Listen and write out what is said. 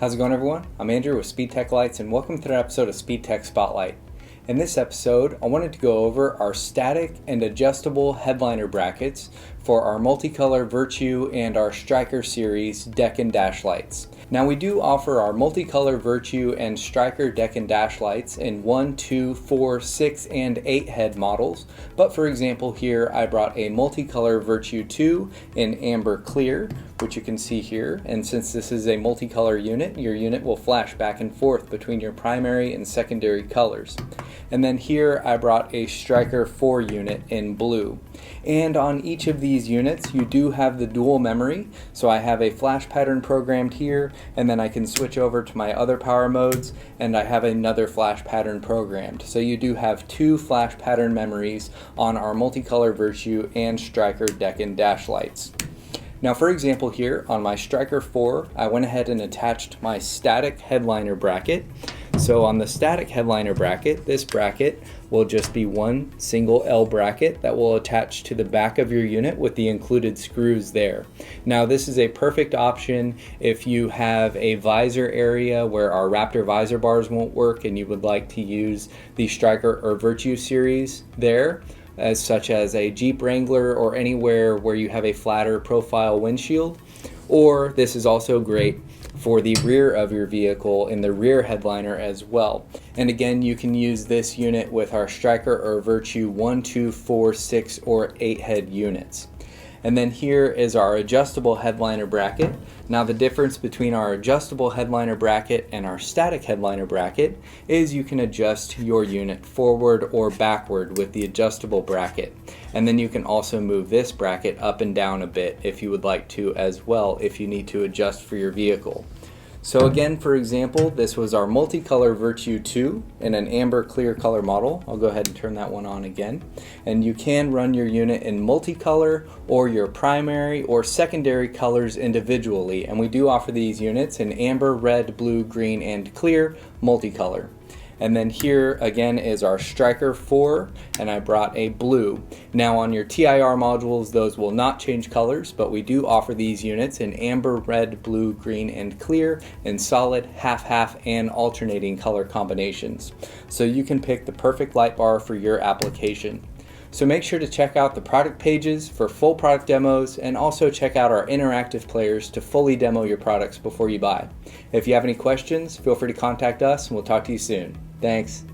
How's it going, everyone? I'm Andrew with SpeedTech Lights, and welcome to another episode of SpeedTech SpotLight. In this episode, I wanted to go over our static and adjustable headliner brackets for our MultiColor Virtue and our Striker series deck and dash lights. Now, we do offer our MultiColor Virtue and Striker deck and dash lights in 1, 2, 4, 6, and 8 head models, but for example here I brought a MultiColor Virtue 2 in amber clear, which you can see here, and since this is a multicolor unit, your unit will flash back and forth between your primary and secondary colors. And then here I brought a Striker-4 unit in blue. And on each of these units you do have the dual memory, so I have a flash pattern programmed here, and then I can switch over to my other power modes and I have another flash pattern programmed. So you do have two flash pattern memories on our MultiColor Virtue and Striker deck and dash lights. Now, for example here on my Striker-4, I went ahead and attached my static headliner bracket. So on the static headliner bracket, this bracket will just be one single L bracket that will attach to the back of your unit with the included screws there. Now, this is a perfect option if you have a visor area where our Raptor visor bars won't work and you would like to use the Striker or Virtue series there, as such as a Jeep Wrangler or anywhere where you have a flatter profile windshield. Or this is also great for the rear of your vehicle in the rear headliner as well. And again, you can use this unit with our Striker or Virtue 1, 2, 4, 6, or 8 head units. And then here is our adjustable headliner bracket. Now, the difference between our adjustable headliner bracket and our static headliner bracket is you can adjust your unit forward or backward with the adjustable bracket. And then you can also move this bracket up and down a bit if you would like to as well, if you need to adjust for your vehicle. So again, for example, this was our MultiColor Virtue 2 in an amber clear color model. I'll go ahead and turn that one on again. And you can run your unit in multicolor or your primary or secondary colors individually. And we do offer these units in amber, red, blue, green, and clear multicolor. And then here again is our Striker-4, and I brought a blue. Now on your TIR modules, those will not change colors, but we do offer these units in amber, red, blue, green, and clear in solid, half-half, and alternating color combinations. So you can pick the perfect light bar for your application. So make sure to check out the product pages for full product demos, and also check out our interactive players to fully demo your products before you buy. If you have any questions, feel free to contact us and we'll talk to you soon. Thanks.